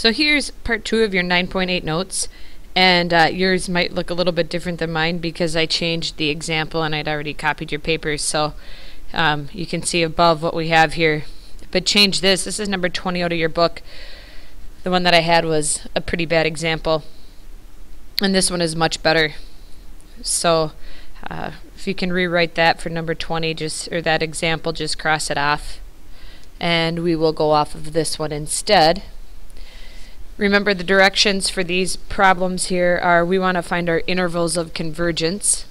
So here's part 2 of your 9.8 notes, and yours might look a little bit different than mine because I changed the example and I'd already copied your papers, so you can see above what we have here. But change this. This is number 20 out of your book. The one that I had was a pretty bad example, and this one is much better. So if you can rewrite that for number 20, or that example, just cross it off, and we will go off of this one instead. Remember, the directions for these problems here are we want to find our intervals of convergence.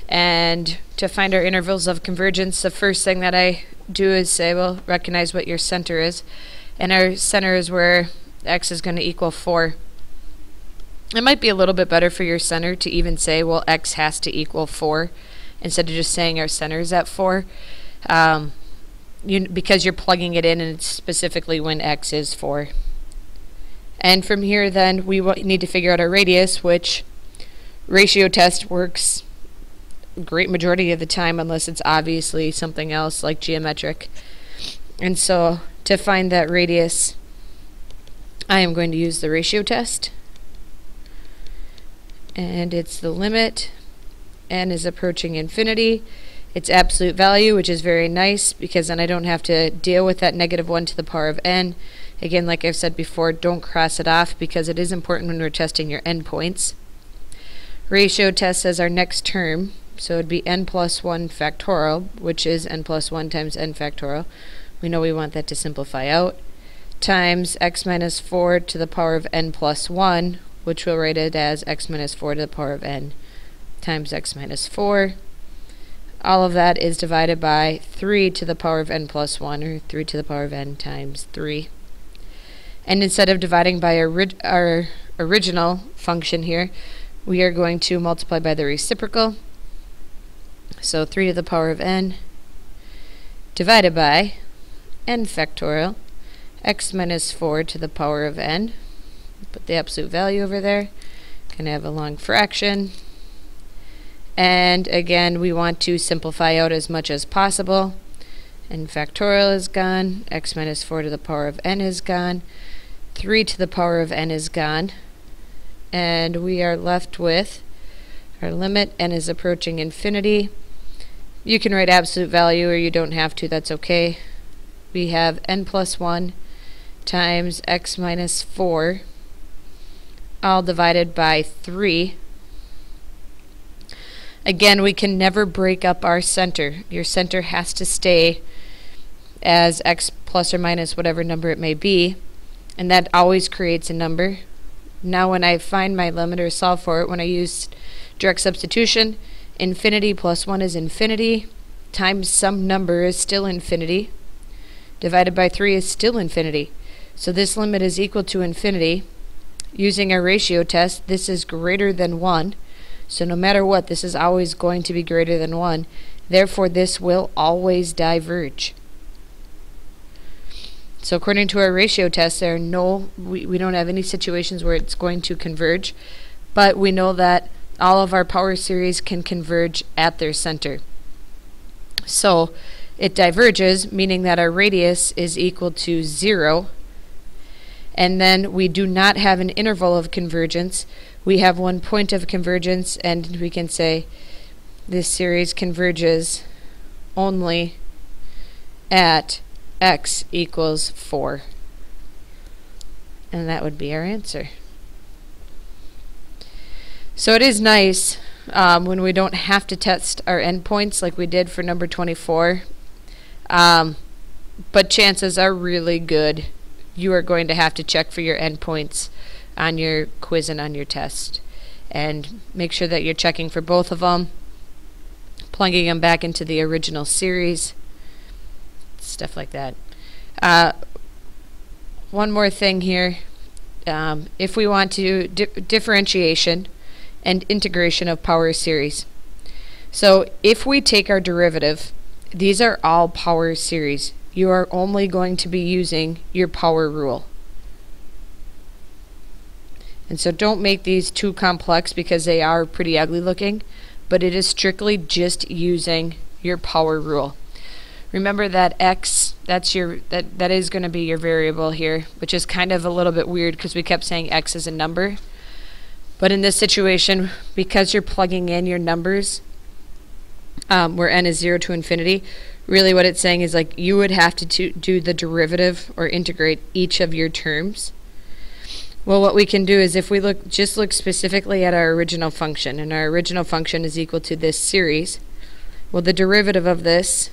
And to find our intervals of convergence, the first thing that I do is say, well, recognize what your center is. And our center is where x is going to equal 4. It might be a little bit better for your center to even say, well, x has to equal 4, instead of just saying our center is at 4. Because you're plugging it in, and it's specifically when x is 4. And from here, then, we need to figure out our radius, which ratio test works a great majority of the time, unless it's obviously something else like geometric. And so, to find that radius, I am going to use the ratio test. And it's the limit n is approaching infinity. Its absolute value, which is very nice, because then I don't have to deal with that -1 to the power of n. Again, like I've said before, don't cross it off because it is important when we're testing your endpoints. Ratio test as our next term, so it would be n plus 1 factorial, which is n plus 1 times n factorial. We know we want that to simplify out, times x minus 4 to the power of n plus 1, which we'll write it as x minus 4 to the power of n times x minus 4. All of that is divided by 3 to the power of n plus 1, or 3 to the power of n times 3. And instead of dividing by our original function here, we are going to multiply by the reciprocal. So 3 to the power of n divided by n factorial x minus 4 to the power of n. Put the absolute value over there. Going to have a long fraction. And again, we want to simplify out as much as possible. N factorial is gone. X minus 4 to the power of n is gone. 3 to the power of n is gone. And we are left with our limit. N is approaching infinity. You can write absolute value, or you don't have to. That's okay. We have n plus 1 times x minus 4, all divided by 3. Again, we can never break up our center. Your center has to stay as x plus or minus whatever number it may be, and that always creates a number. Now when I find my limit or solve for it, when I use direct substitution, infinity plus 1 is infinity, times some number is still infinity, divided by 3 is still infinity. So this limit is equal to infinity. Using our ratio test, this is greater than 1. So no matter what, this is always going to be greater than 1. Therefore, this will always diverge. So according to our ratio test, we don't have any situations where it's going to converge, but we know that all of our power series can converge at their center. So it diverges, meaning that our radius is equal to 0. And then we do not have an interval of convergence. We have one point of convergence, and we can say this series converges only at x equals 4. And that would be our answer. So it is nice when we don't have to test our endpoints like we did for number 24. But chances are really good you are going to have to check for your endpoints on your quiz and on your test. And make sure that you're checking for both of them, plugging them back into the original series, stuff like that. One more thing here. If we want to differentiation and integration of power series. So if we take our derivative, these are all power series. You are only going to be using your power rule. And so don't make these too complex because they are pretty ugly looking, but it is strictly just using your power rule. Remember that x, that is going to be your variable here, which is kind of a little bit weird because we kept saying x is a number. But in this situation, because you're plugging in your numbers, where n is 0 to infinity, really what it's saying is like you would have to do the derivative or integrate each of your terms. Well, what we can do is if we look specifically at our original function, and our original function is equal to this series, well, the derivative of this,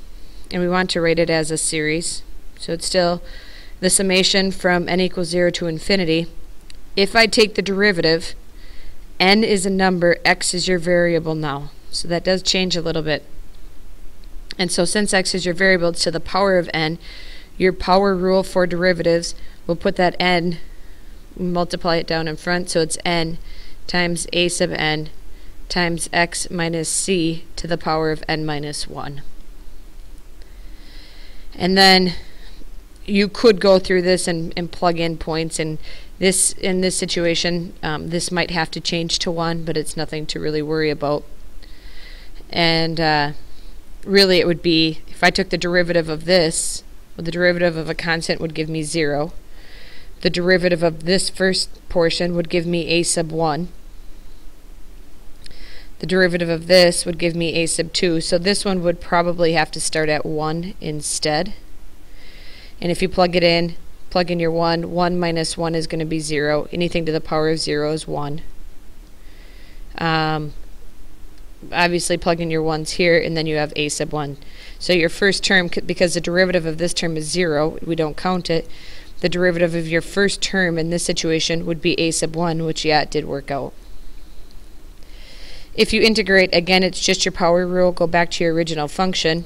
and we want to rate it as a series, so it's still the summation from n equals 0 to infinity. If I take the derivative, n is a number, x is your variable now. So that does change a little bit. And so since x is your variable, it's to the power of n, your power rule for derivatives will put that n, multiply it down in front, so it's n times a sub n times x minus c to the power of n minus 1. And then you could go through this and plug in points, and this in this situation this might have to change to 1, but it's nothing to really worry about. And really it would be, if I took the derivative of this, well, the derivative of a constant would give me 0. The derivative of this first portion would give me a sub 1. The derivative of this would give me a sub 2. So this one would probably have to start at 1 instead. And if you plug it in, plug in your 1, 1 minus 1 is going to be 0. Anything to the power of 0 is 1. Obviously plug in your 1's here, and then you have a sub 1. So your first term, because the derivative of this term is 0, we don't count it, the derivative of your first term in this situation would be a sub 1, which, yeah, it did work out. If you integrate, again, it's just your power rule, go back to your original function.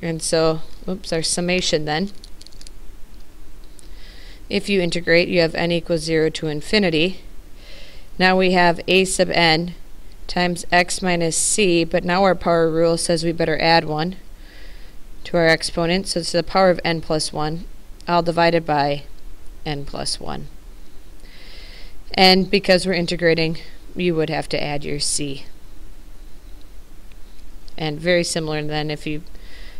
And so, oops, our summation then. If you integrate, you have n equals 0 to infinity. Now we have a sub n times x minus c, but now our power rule says we better add 1 to our exponent, so it's the power of n plus 1, all divided by n plus 1. And because we're integrating, you would have to add your c. And very similar then, if you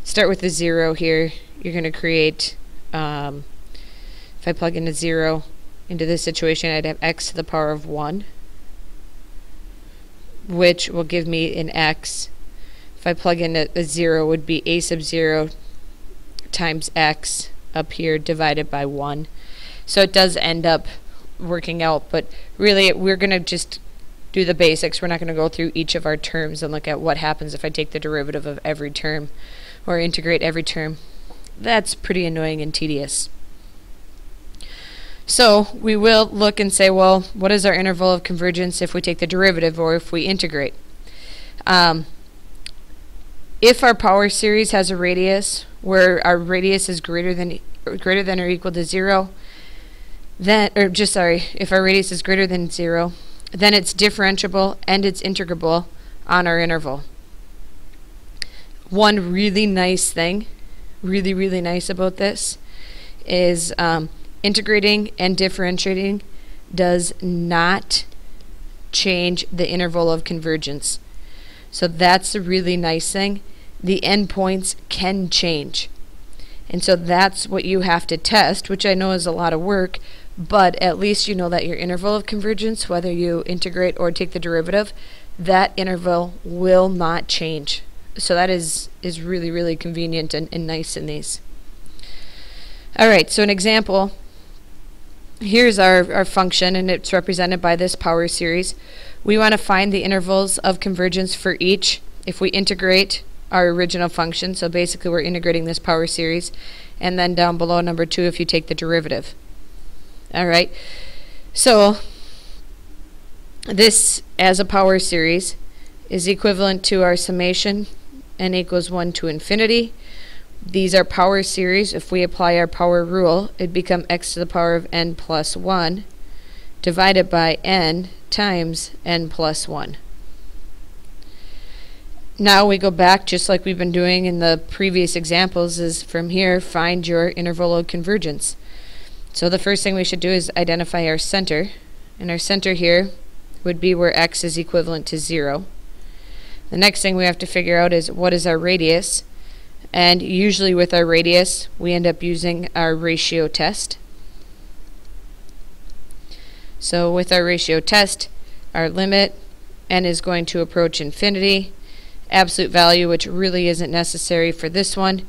start with the 0 here, you're going to create, if I plug in a 0 into this situation, I'd have x to the power of 1, which will give me an x. If I plug in a 0, it would be a sub 0 times x up here divided by 1. So it does end up working out, but really we're going to just do the basics. We're not going to go through each of our terms and look at what happens if I take the derivative of every term or integrate every term. That's pretty annoying and tedious. So we will look and say, well, what is our interval of convergence if we take the derivative or if we integrate? If our power series has a radius where our radius is greater than or equal to 0, then, if our radius is greater than 0, then it's differentiable and it's integrable on our interval. One really nice thing, really nice about this is integrating and differentiating does not change the interval of convergence. So that's a really nice thing. The endpoints can change. And so that's what you have to test, which I know is a lot of work, but at least you know that your interval of convergence, whether you integrate or take the derivative, that interval will not change. So that is really convenient and nice in these. Alright, so an example. Here's our function, and it's represented by this power series. We want to find the intervals of convergence for each if we integrate our original function. So basically we're integrating this power series, and then down below number 2 if you take the derivative. Alright, so this as a power series is equivalent to our summation n equals 1 to infinity. These are power series. If we apply our power rule, it'd become x to the power of n plus 1 divided by n times n plus 1. Now we go back, just like we've been doing in the previous examples, is from here find your interval of convergence. So the first thing we should do is identify our center, and our center here would be where x is equivalent to 0. The next thing we have to figure out is what is our radius. And usually with our radius, we end up using our ratio test. So with our ratio test, our limit, n is going to approach infinity. Absolute value, which really isn't necessary for this one.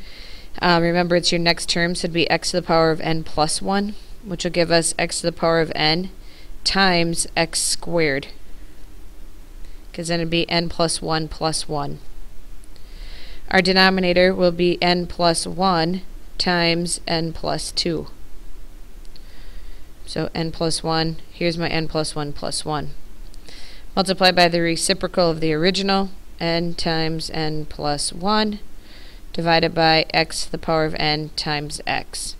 Remember, it's your next term, so it'd be x to the power of n plus 1, which will give us x to the power of n times x squared, because then it'd be n plus 1 plus 1. Our denominator will be n plus 1 times n plus 2. So n plus 1, here's my n plus 1 plus 1. Multiply by the reciprocal of the original, n times n plus 1, divided by x to the power of n times x.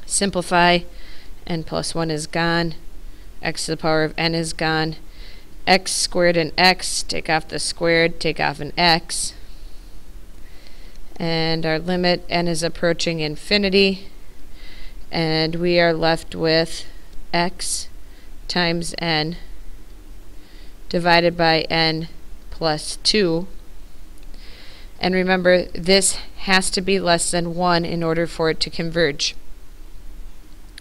Simplify, n plus 1 is gone, x to the power of n is gone, x squared and x, take off the squared, take off an x, and our limit, n is approaching infinity, and we are left with x times n divided by n plus 2. And remember, this has to be less than 1 in order for it to converge.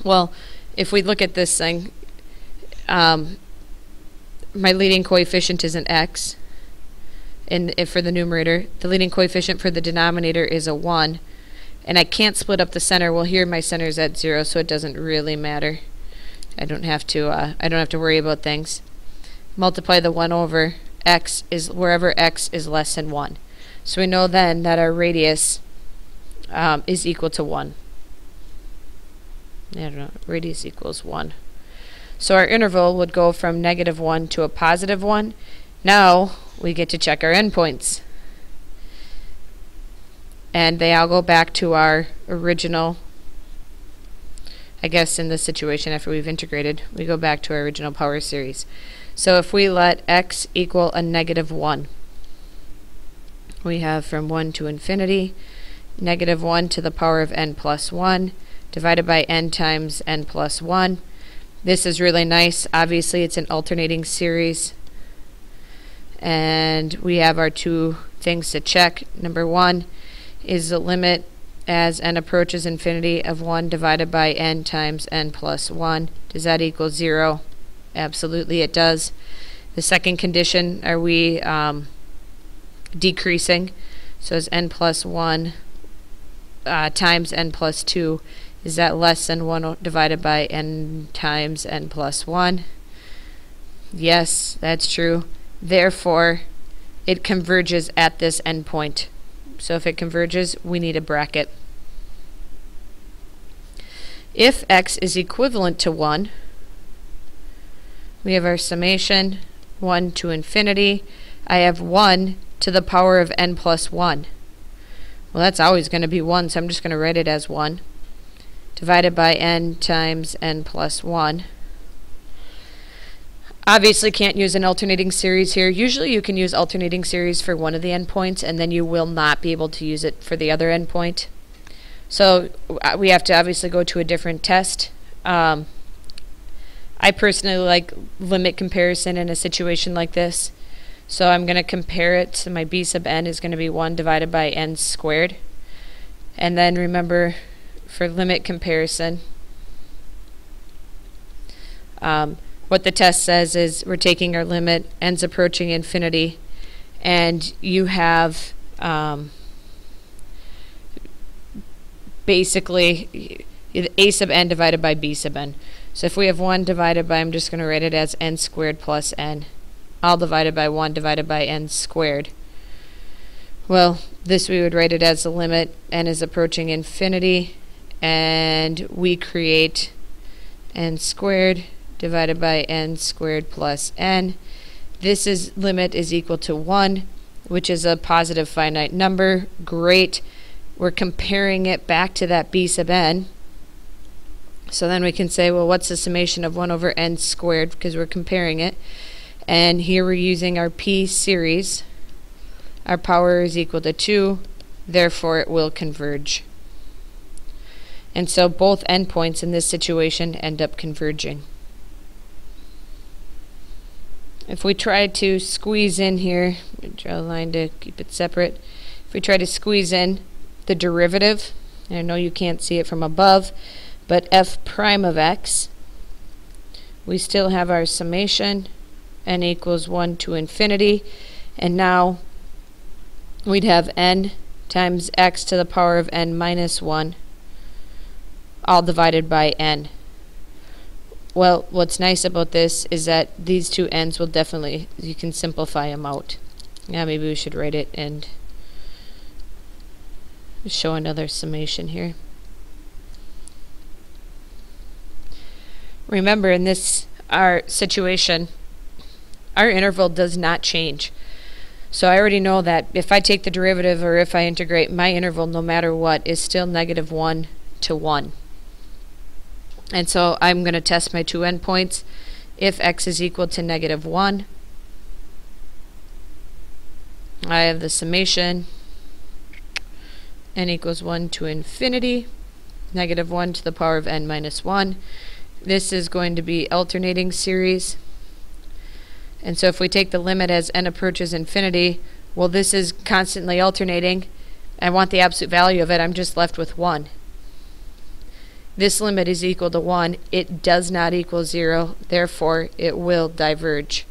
Well, if we look at this thing, my leading coefficient is an x, and if for the numerator, the leading coefficient for the denominator is a 1, and I can't split up the center. Well, here my center is at 0, so it doesn't really matter. I don't have to worry about things. Multiply the 1 over x is wherever x is less than 1. So we know then that our radius is equal to 1. I don't know, radius equals 1. So our interval would go from -1 to a positive 1. Now we get to check our endpoints. And they all go back to our original, I guess in this situation after we've integrated, we go back to our original power series. So if we let x equal a -1, we have from 1 to infinity, -1 to the power of n plus 1, divided by n times n plus 1. This is really nice. Obviously, it's an alternating series. And we have our two things to check. Number 1 is the limit as n approaches infinity of 1 divided by n times n plus 1. Does that equal 0? Absolutely it does. The second condition, are we decreasing? So is n plus 1 times n plus 2, is that less than 1 divided by n times n plus 1? Yes, that's true. Therefore, it converges at this endpoint. So if it converges, we need a bracket. If x is equivalent to 1, we have our summation 1 to infinity. I have 1 to the power of n plus 1. Well, that's always going to be 1, so I'm just going to write it as 1 divided by n times n plus 1. Obviously can't use an alternating series here. Usually you can use alternating series for one of the endpoints, and then you will not be able to use it for the other endpoint. So we have to obviously go to a different test. I personally like limit comparison in a situation like this. So I'm going to compare it to my b sub n is going to be 1 divided by n squared. And then remember, for limit comparison, what the test says is we're taking our limit, n's approaching infinity, and you have basically a sub n divided by b sub n. So if we have 1 divided by, I'm just going to write it as n squared plus n, all divided by 1 divided by n squared. Well, this we would write it as the limit, n is approaching infinity, and we create n squared divided by n squared plus n. This limit is equal to 1, which is a positive finite number. Great. We're comparing it back to that b sub n. So then we can say, well, what's the summation of 1 over n squared, because we're comparing it. And here we're using our p series. Our power is equal to 2, therefore it will converge. And so both endpoints in this situation end up converging. If we try to squeeze in here, draw a line to keep it separate. If we try to squeeze in the derivative, I know you can't see it from above, but f prime of x, we still have our summation, n equals 1 to infinity, and now we'd have n times x to the power of n minus 1, all divided by n. Well, what's nice about this is that these two n's will definitely, you can simplify them out. Yeah, maybe we should write it and show another summation here. Remember, in this our situation, our interval does not change. So I already know that if I take the derivative or if I integrate, my interval, no matter what, is still negative 1 to 1. And so I'm going to test my two endpoints. If x is equal to negative 1, I have the summation n equals 1 to infinity, negative 1 to the power of n minus 1. This is going to be alternating series. And so if we take the limit as n approaches infinity, well, this is constantly alternating. I want the absolute value of it. I'm just left with 1. This limit is equal to 1. It does not equal 0. Therefore, it will diverge.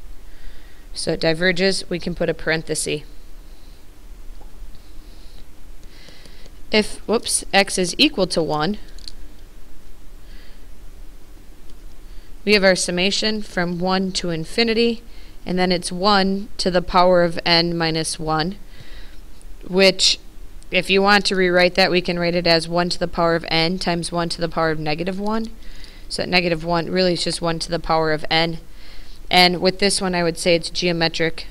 So it diverges. We can put a parenthesis. If, x is equal to 1, we have our summation from 1 to infinity, and then it's 1 to the power of n minus 1, which, if you want to rewrite that, we can write it as 1 to the power of n times 1 to the power of negative 1. So that negative 1 really is just 1 to the power of n. And with this one, I would say it's geometric.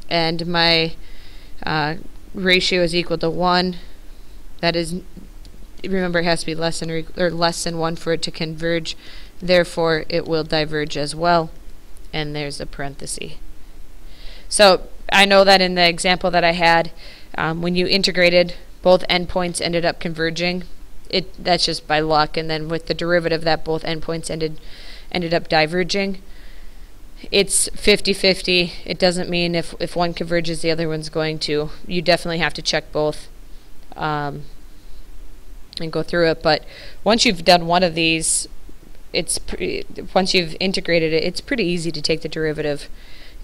And my ratio is equal to 1. That is, remember, it has to be less than 1 for it to converge. Therefore, it will diverge as well. And there's a parenthesis. So I know that in the example that I had, when you integrated, both endpoints ended up converging. That's just by luck. And then with the derivative, that both endpoints ended up diverging. It's 50-50. It doesn't mean if one converges, the other one's going to. You definitely have to check both and go through it. But once you've done one of these, once you've integrated it, it's pretty easy to take the derivative,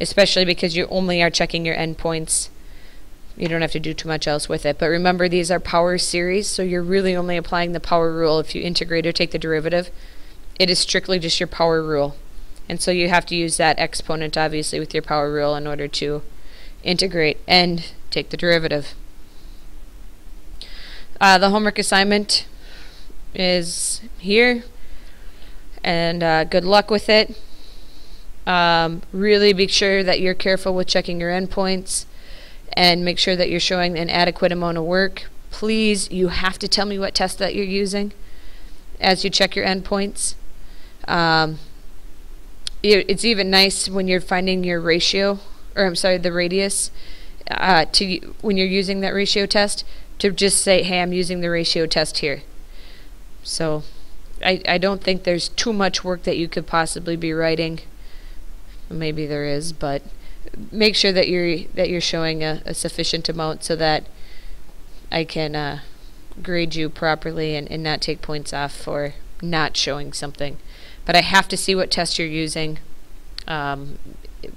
especially because you only are checking your endpoints. You don't have to do too much else with it. But remember, these are power series, so you're really only applying the power rule if you integrate or take the derivative. It is strictly just your power rule. And so you have to use that exponent, obviously, with your power rule in order to integrate and take the derivative. The homework assignment is here, and good luck with it. Really be sure that you're careful with checking your endpoints, and make sure that you're showing an adequate amount of work. Please, you have to tell me what test that you're using as you check your endpoints. It's even nice when you're finding your ratio, or I'm sorry, the radius, when you're using that ratio test, to just say, hey, I'm using the ratio test here. So I don't think there's too much work that you could possibly be writing. Maybe there is, but make sure that you're showing a sufficient amount so that I can grade you properly and not take points off for not showing something. But I have to see what test you're using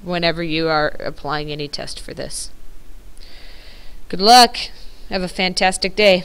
whenever you are applying any test for this. Good luck. Have a fantastic day.